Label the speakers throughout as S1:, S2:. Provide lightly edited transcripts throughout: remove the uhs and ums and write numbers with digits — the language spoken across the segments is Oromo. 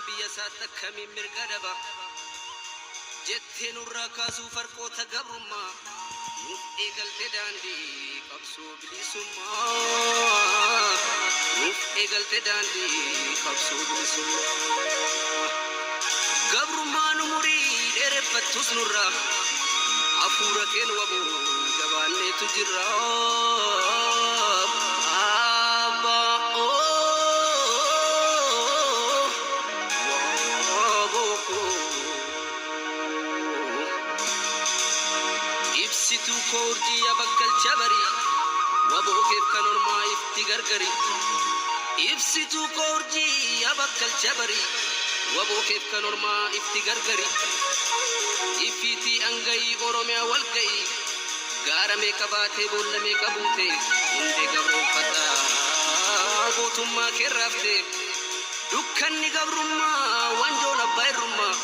S1: biyya isaatti akkamiin mirga daba jettee nurraa kaasuu farqoota gabrummaa nuuf eegalte daandii qabsoo bilisummaa nuuf eegalte daandii qabsoo bilisummaa gabrummaan umurii dheereffattus nurraa hafuura keen waboo jabaanneetu jirra ibsitu koortii abakkal chabari waboo keef kan ormaa ifti gargari ibsitu koortii abakkal chabari waboo keef kan ormaa ifti gargari ifiti angayi oromiyaa walgayi gaara meeqa baatee boolla meeqa buute hundee gabroonfata gootummaa keerraafte dukkanni gabrummaa wanjoon abbaa irrummaa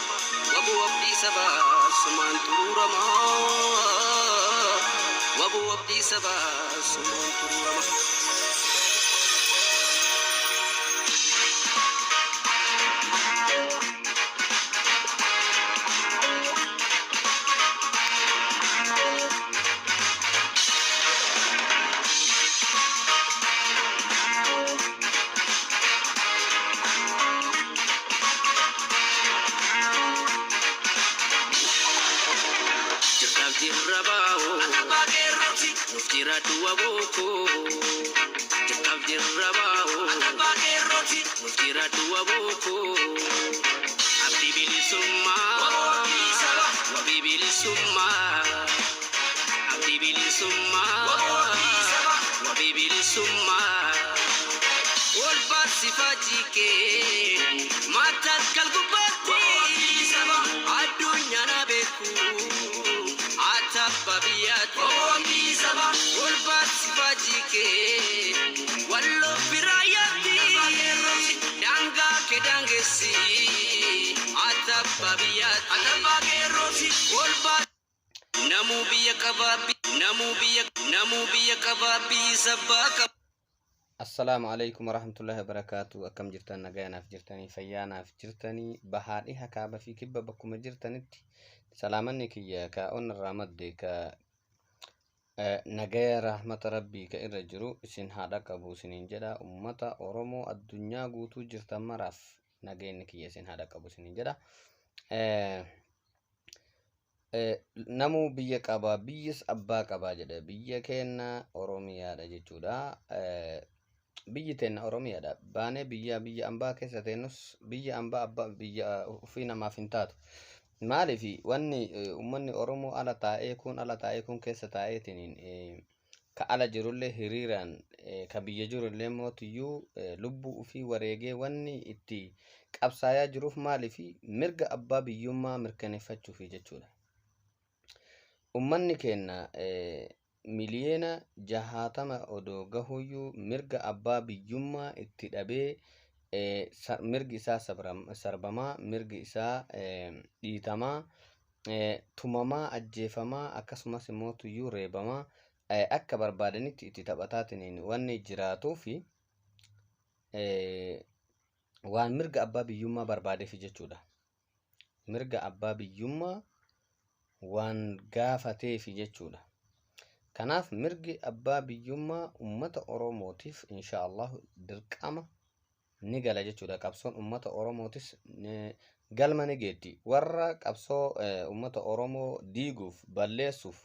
S1: waboo abdii sabaa sumaan turuuramaa waboo abdii sabaa sumaan turuuramaa Tira dua boko, jekap jirabao. Tira dua boko, abdi bili summa, wabi bili summa, abdi bili summa, wabi bili summa. Walbat sifati ke, mata kalbubati, adunya nabeku. Babiyat Omi Saba Ulbat Sifajike Wallo Birayati Danga Kedangesi Atab Babiyat Atabagerosi Ulbat Namubiya Kababi Sabaka Assalamu alaikum warahmatullahi wabarakatuh akkam jirtan nagayanaaf jirtanii fayyaanaaf jirtanii bahaadhi hakaaba fi kibba bakkuma jirtanitti salaamanni kiyya ka on ramadde ka nagaya rahmata rabbii ka irra jiru isin haadha qabu isiniin jedha ummata oromoo addunyaa guutuu jirtan maraaf nageenni kiyya isin haadha qabu isiniin jedha namu biyya qaba biyyis abbaa qaba jedha biyya keenya oromiyaadha jechuudha biyyi teenya oromiyaadha baane biyya ambaa keessa teenus biyya ambaa abbaa biyya ufii namaaf hin taatu maalifi wanni ummanni oromoo ala taa'ee kun keessa taa'eetiin ka ala jirullee hiriiraan ka biyya jirullee mootiyyuu lubbuu ufii wareegee wanni itti qabsaayaa jiruuf maalifi mirga abbaa biyyummaa mirkaneeffachuufi jechuudha ummanni keenya miliyeena 60 odoo gahuyyuu mirga abbaa biyyummaa itti dhabee mirgi isaa sarbamaa mirgi isaa dhiitamaa tumamaa ajjeefamaa akkasumas mootuyyuu reebamaa akka barbaadanitti itti taphataatiin wanni jiraatuu fi waan mirga abbaa biyyummaa barbaadeef jechuudha mirga abbaa biyyummaa waan gaafateef jechuudha kanaaf mirgi abbaa biyyummaa ummata oromootiif inshallah dirqama ni gala jechuudha qabsoon ummata oromootis galma ni geetti warra qabsoo ummata oromoo diiguuf balleessuuf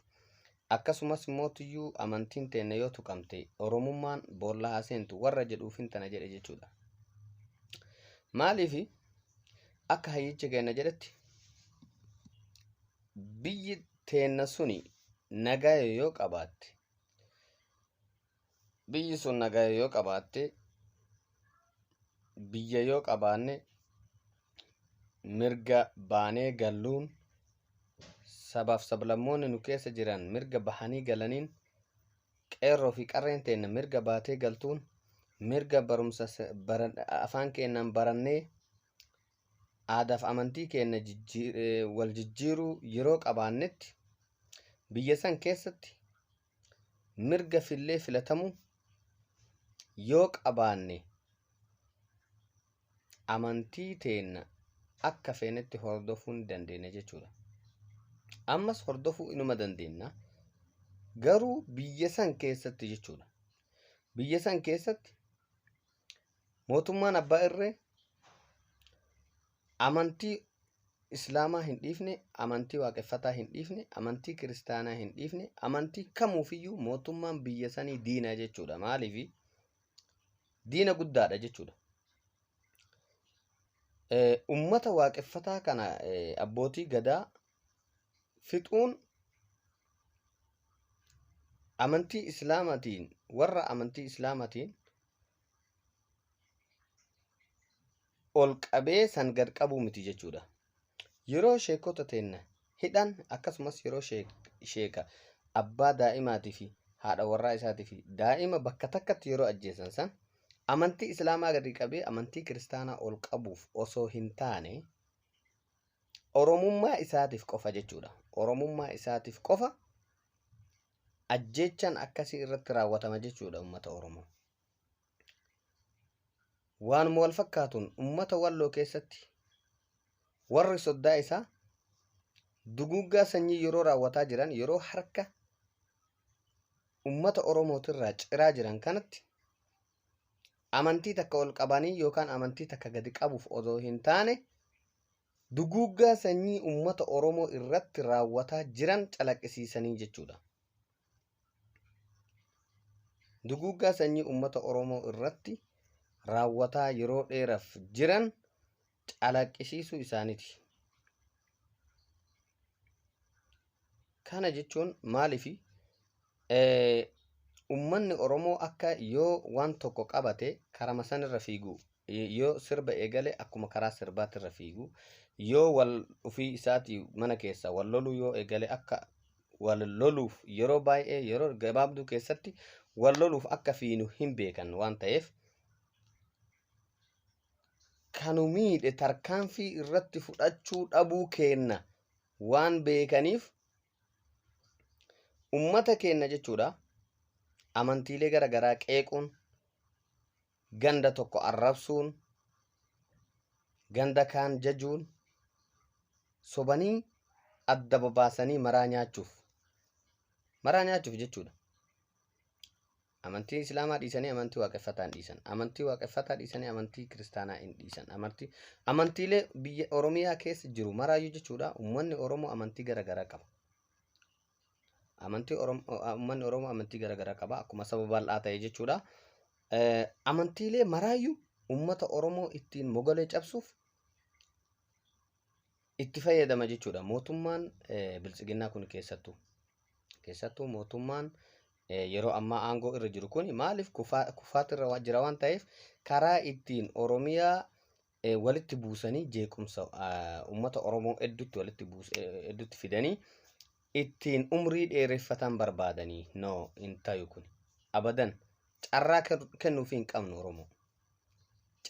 S1: akkasumas mootiyyuu amantiin teenne yoo tuqamte oromummaan boolla haseentu warra jedhuufin tana jedhe jechuudha maaliifi akka hayyichi keenya jedhetti biyyi teenna suni nagaa yoo qabaatte biyyi sun nagaa yoo qabaatte biyya yoo qabaanne mirga baanee galluun sabaaf sablammoonni nu keessa jiran mirga bahanii galaniin qeerroo fi qarreen teenya mirga baatee galtuun mirga barumsa afaan keenyaan barannee aadaaf amantii keenya wal jijjiiruu yeroo qabaannetti biyya san keessatti mirga fillee filatamu yoo qabaanne amantii teenna akka feenetti hordofuu hin dandeenya jechuudha. Ammas hordofuu inuma dandeenya. Garuu biyya san keessatti jechuudha. Biyya san keessatti mootummaan abbaa irree amantii islaamaa hin dhiifne, amantii waaqeffataa hin dhiifne, amantii kiristaanaa hin dhiifne, amantii kamuufiyyuu mootummaan biyya sanii diina jechuudha. Maaliif? Diina guddaadha jechuudha. Ummata waaqeffataa kana abbootii gadaa fixuun amantii islaamaatiin, warra amantii islaamaatiin ol qabee san gad qabuu miti jechuudha. Yeroo sheekota teenna hidhan akkasumas yeroo sheeka abbaa daa'imaatii fi haadha warraa isaatii fi daa'ima bakka takkatti yeroo ajjeesan san amantii islaamaa gadi qabee amantii kiristaanaa ol qabuuf osoo hin taane oromummaa isaatiif qofa jechuudha. Oromummaa isaatiif qofa ajjeechan akkasii irratti raawwatama jechuudha ummata Oromoo. Waanuma wal fakkaatuun ummata Walloo keessatti warri soddaa isaa duguuggaa sanyii yeroo raawwataa jiran, yeroo harka ummata Oromootirraa ciraa jiran kanatti amantii takka ol qabanii yookaan amantii takka gadi qabuuf osoo hin taane duguuggaa sanyii ummata Oromoo irratti raawwataa jiran calaqqisiisanii jechuudha. Duguuggaa sanyii ummata Oromoo irratti raawwataa yeroo dheeraaf jiran calaqqisiisuu isaaniiti. Kana jechuun maaliifi ummanni Oromoo akka yoo waan tokko qabate karama sanirra fiigu, yoo sirba eegale akkuma karaa sirbaatirra fiigu, yoo wal ufii isaati mana keessa wal loluu yoo eegale akka wal loluuf yeroo baay'ee yeroo gabaabduu keessatti wal loluuf akka fiinu hin beekan waan ta'eef kanu miidhe tarkaanfii irratti fudhachuu dhabuu keenna waan beekaniif ummata keenna jechuudha amantiilee garagaraa qeequun, ganda tokko arrabsuun, ganda kaan jajuun, sobanii adda babaasanii maraa nyaachuuf jechuudha. Amantii islaamaa dhiisanii amantii waaqeffataa hin dhiisan. Amantii waaqeffataa dhiisanii amantii kiristaanaa hin dhiisan. Amantiilee biyya Oromiyaa keessa jiru maraayyuu jechuudha. Uummanni Oromoo amantii garagaraa qaba. Uummanni Oromoo amantii garagaraa qaba. Akkuma saba bal'aa ta'e jechuudha. Amantiilee maraayyuu uummata Oromoo ittiin mogolee cabsuuf itti fayyadama jechuudha. Mootummaan biltsiginnaa kun keessattuu mootummaan yeroo ammaa aangoo irra jiru kun maaliif kufaatirra jira waan ta'eef karaa ittiin Oromiyaa walitti buusanii jeequmsa uummata Oromoo hedduutti fidanii ittiin umrii dheereffatan barbaadanii hin tayu kun abadan carraa kennuufi hin qabnu Oromoo.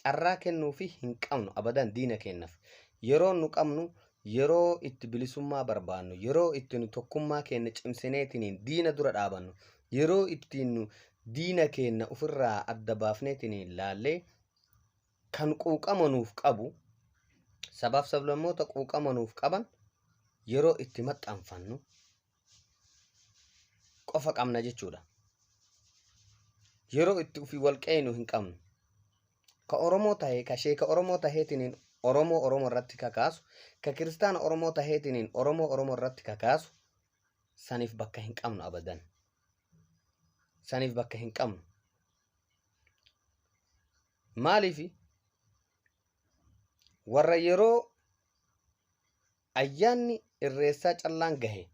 S1: Carraa kennuufi hin qabnu abadan diina kennaaf. Yeroo nu qabnu yeroo itti bilisummaa barbaannu, yeroo itti tokkummaa keenya cimsineetiin diina dura dhaabannu, yeroo ittiin diina keenya ofirraa adda baafneetiin laallee kan quuqamanuuf qabu, sabaaf sablammoota quuqamanuuf qaban yeroo itti maxxanfannu qofa qabna jechuudha. Yeroo itti ofii wal qeenu hin qabnu. Ka Oromoo tahee, ka sheeka Oromoo taheetiin Oromoo irratti kakaasu, ka kiristaana Oromoo taheetiin Oromoo irratti kakaasu saniif bakka hin qabnu abadan. Saniif bakka hin qabnu. Maaliifi warra yeroo ayyaanni irreessaa callaan gahe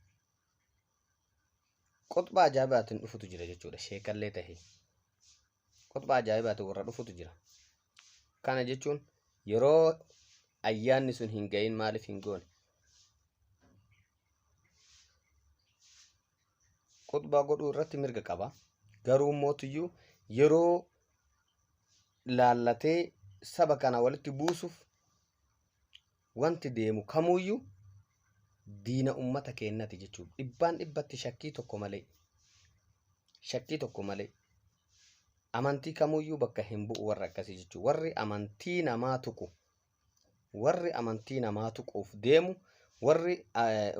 S1: qoxbaa ajaa'ibaatiin dhufutu jira jechuudha. Sheekallee tahee qoxbaa ajaa'ibaatiin warra dhufutu jira. Kana jechuun yeroo ayyaanni sun hin gahin maaliif hin goone? Qoxbaa godhuu irratti mirga qaba. Garuu mootiyyuu yeroo laallatee saba kana walitti buusuuf wanti deemu kamuuyyuu diina ummata keenyati jechuudha. Dhibbaan dhibbatti shakkii tokko malee. amantii kamuyyuu bakka hin bu'u warra akkasii jechuudha. Warri amantii namaa tuqu, warri amantii namaa tuquuf deemu, warri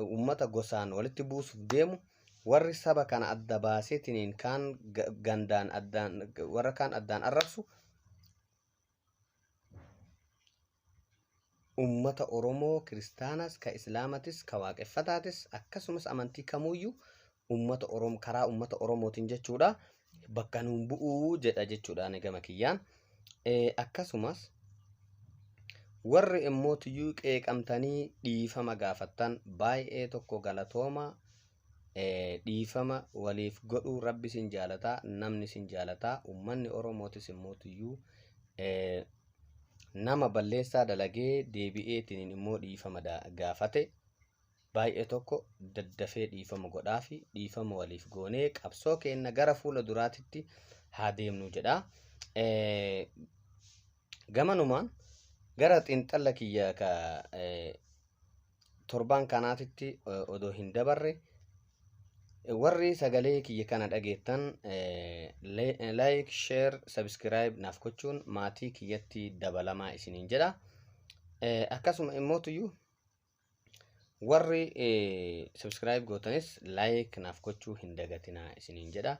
S1: uummata gosaan walitti buusuuf deemu, warri saba kana adda baaseetiniin kaan gandaan addaan warra kaan addaan arrabsu ummata Oromoo kiristaanas ka islaamatis ka waaqeffataatis akkasumas amantii kamuyyuu ummata Oromoo karaa ummata Oromootiin jechuudha bakka nuun bu'uu jedha jechuudha gama kiyyaan. Akkasumas warri immootiyyuu qeeqamtanii dhiifama gaafattan baay'ee tokko galatooma. Dhiifama waliif godhuu rabbi sin jaalataa, namni sin jaalataa, ummanni Oromootis immootiyyuu nama balleessaa dalagee deebi'eetiin immoo dhiifama gaafate baay'ee tokko daddafee dhiifama godhaa fi dhiifama waliif goonee qabsoo keenya gara fuula duraatitti haa deemnu jedha. Gamanumaan gara xiinxalla kiyya ka torban kanaatitti odoo hin dabarre warri sagalee kiyya kana dhageettan like, share, subscribe naaf gochuun maatii kiyyatti dabalamaa isiniin jedha. Akkasuma immootiyyuu warri subscribe gootanis like naaf gochuu hin dagatinaa isiniin jedha.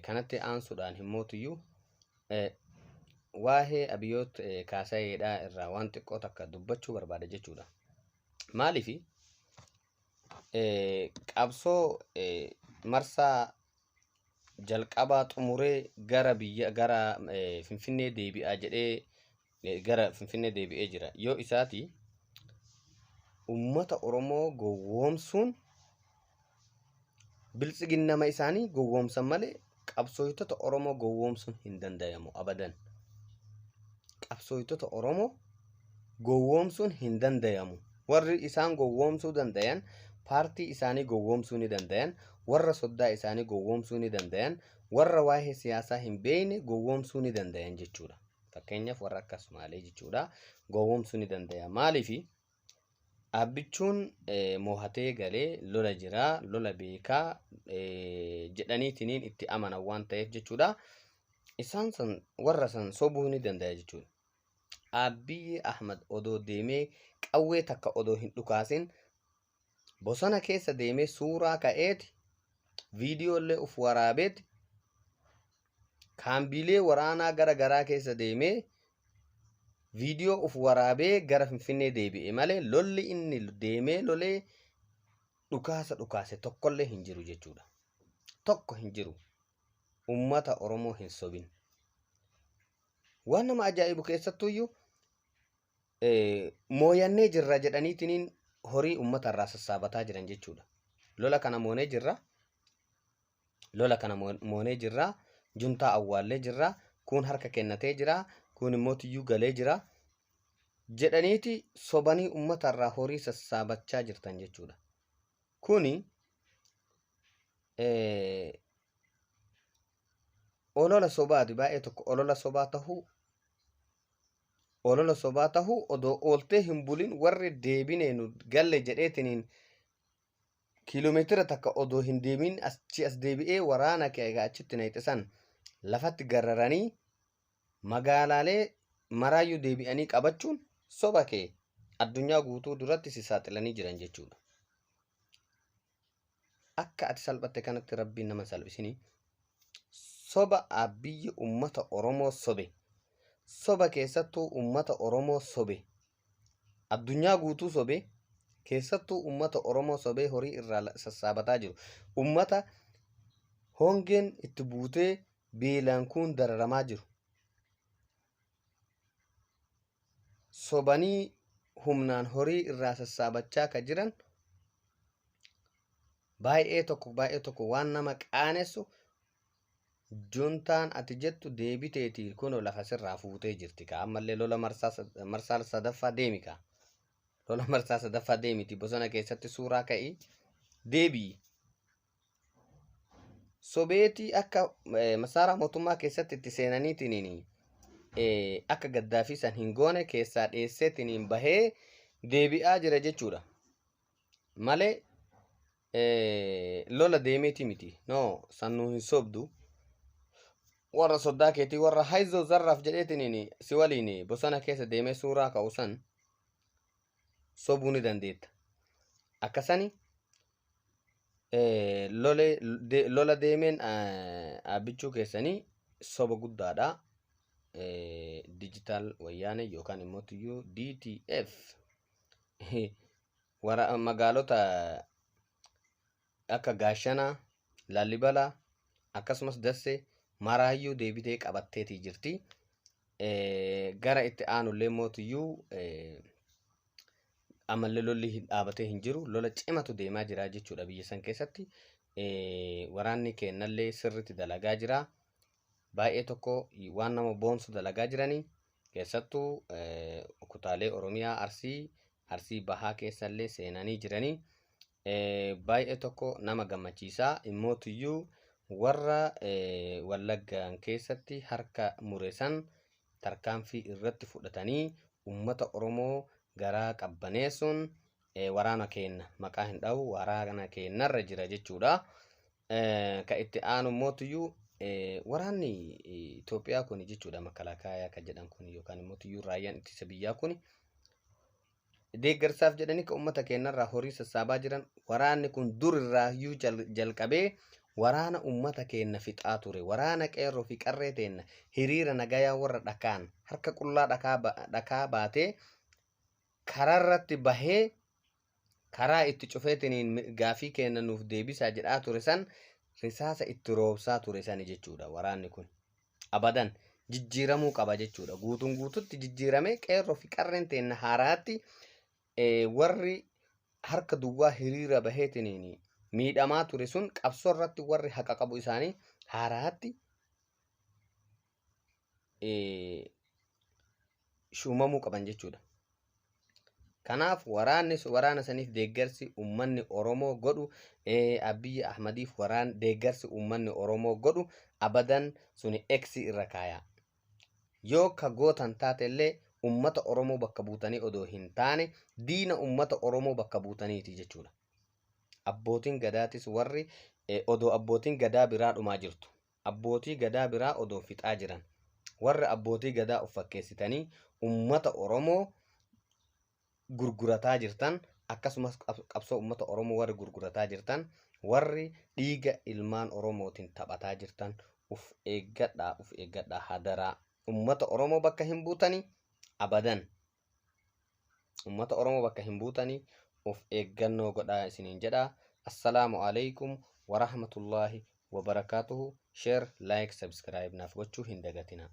S1: Kanatti aansuudhaan immootiyyuu waa'ee abiyyoot kaasayeedhaa irraa waan xiqqoo takka dubbachuu barbaada jechuudha. Maaliifi qabsoo marsaa jalqabaa xumuree gara Finfinnee deebi'aa jedhee gara Finfinnee deebi'ee jira. Yoo isaati ummata Oromoo gowwoomsuun biltsiginnama isaanii gowwoomsan malee qabsooytota Oromoo gowwoomsuun hin danda'amu abadan. Qabsooytota Oromoo gowwoomsuun hin danda'amu. Warri isaan gowwoomsuu dandayan paartii isaanii gowwoomsuu ni dandayan, warra soddaa isaanii gowwoomsuu ni dandayan, warra waa'ee siyaasaa hin beekne gowwoomsuu ni dandayan jechuudha. Fakkeenyaaf warra akkasumaalee jechuudha gowwoomsuu ni dandaya. Maaliifi abbichuun mohatee galee lola jiraa, lola beekaa jedhaniitiniin itti amanan waan ta'eef jechuudha. Isaan san warra san sobuu ni dandaya jechuudha. Abiy Ahmed odoo deemee qawwee takka odoo hin dhukaasin bosona keessa deemee suuraa ka'eeti viidiyoolee uf waraabeeti kaambiilee waraanaa gara garaa keessa deemee viidiyoo uf waraabee gara Finfinnee deebi'e malee lolli inni deemee lolee dhukaase tokkollee hin jiru jechuudha. Tokko hin jiru. Ummata Oromoo hin sobin. Waan nama ajaa'ibu keessattuyyuu mooyannee jirra jedhaniitiniin horii ummata irraa sassaabataa jiran jechuudha. Lola kana moonee jirra, juntaa awwaallee jirra, kun harka kennatee jira, kun immoo tiyyuu galee jira jedhaniiti sobanii ummata irraa horii sassaabachaa jirtan jechuudha. Kuni olola sobaati baay'ee tokko olola sobaa tahuu odoo ooltee hin bulin warri deebinee nu galle jedheetiniin kiiloomeetira takka odoo hin deemin as deebi'ee waraana kee achitti nayxisan lafatti gararanii magaalaalee maraayyuu deebi'anii qabachuun soba kee addunyaa guutuu duratti si saaxilanii jiran jechuudha. Akka ati salphatte kanatti rabbiin nama salphisini soba abiyyi ummata Oromoo sobe. Soba keessattuu ummata Oromoo sobe. Addunyaa guutuu sobe. Keessattuu ummata Oromoo sobee horii irraa sassaabataa jiru. Ummata hongeen itti buutee beelaan kun dararamaa jiru. Sobanii humnaan horii irraa sassaabachaa ka jiran baay'ee tokko waan nama qaanessu juntaan ati jettu deebiteeti kunoo lafa sirraa fuutee jirti ka ammallee lola marsaa sadaffaa deemi ka. Lola marsaa sadaffaa deemiti bosona keessatti suuraa ka'ii deebii. Sobeetii akka masaaraa mootummaa keessatti itti seenaniitiin akka Gaddaafi san hin goone keessaa dheesseetiin bahee deebi'aa jira jechuudha. Malee lola deemeeti miti. No, sannuu hin sobdu. warra soddaa keetii warra haizoo zarraaf jedheetiniin si waliin bosona keessa deemee suuraa ka'usan sobuu ni dandeetta. Akkasani lola deemeen abbichuu keessanii soba guddaadha. Digital wayyaane yookaan immoo tiyyuu DTF wara magaalota akka Gaashanaa, Laallibalaa akkasumas Dassee maraayyuu deebitee qabatteetii jirti. Gara itti aanullee mootiyyuu amallee lolli hin dhaabatee hin jiru. Lola cimatu deemaa jira jechuudha biyya san keessatti. Waraanni kennallee sirriitti dalagaa jira. Baay'ee tokko waan nama boonsu dalagaa jiranii. Keessattuu kutaalee Oromiyaa Arsii Bahaa keessallee seenanii jiranii. Baay'ee tokko nama gammachiisaa. Immootiyyuu warra Wallaggaan keessatti harka mureessan tarkaanfii irratti fudhatanii ummata Oromoo garaa qabbaneessuun waraana keenya maqaa hin dha'u waraana keenyarra jira jechuudha. Ka itti aanu mootiyyuu waraanni Itoophiyaa kun jechuudha makalakaayaa kan jedhan kun yookaan mootiyyuu raayyaan ittisa biyyaa kun deeggarsaaf jedhanii ka ummata keenyarraa horii sassaabaa jiran. Waraanni kun durirraayyuu jalqabee waraana ummata keenya fixaa ture. Waraana qeerroo fi qarree teenna hiriira nagayaa warra dhakaan harka qullaa dhakaa baatee karaarratti bahee karaa itti cufeetiniin gaafii keenya nuuf deebisaa jedhaa ture san risaasa itti roobsaa ture sani jechuudha. Waraanni kun abadan jijjiiramuu qaba jechuudha. Guutuun guututti jijjiiramee qeerroo fi qarreen teenna haaraatti warri harka duwwaa hiriira baheetiniin miidhamaa ture sun qabsoo irratti warri haqa qabu isaanii haaraatti shuumamuu qaban jechuudha. Kanaaf waraana saniif deeggarsi ummanni Oromoo godhu Abiyyi Ahmadiif deeggarsi ummanni Oromoo godhu abadan suni eksi irra kaayaa. Yoo ka gootan taatellee ummata Oromoo bakka buutanii odoo hin taane diina ummata Oromoo bakka buutaniiti jechuudha. Abbootiin gadaatis warri odoo abbootiin gadaa biraa dhumaa jirtu. Abbootii gadaa biraa odoo fixaa jiran. Warri abbootii gadaa of fakkeessitanii ummata Oromoo gurgurataa jirtan akkasumas qabsoo ummata Oromoo warri gurgurataa jirtan warri dhiiga ilmaan Oromootiin taphataa jirtan uf eeggadhaa hadaraa. Ummata Oromoo bakka hin buutanii abadan. Ummata Oromoo bakka hin buutanii of eeggannoo godhaa isiniin jedha. Assalaamu alaykum wa rahmatullahi wa barakaatuhu. Share, like, subscribe naaf gochuu hin dagatina.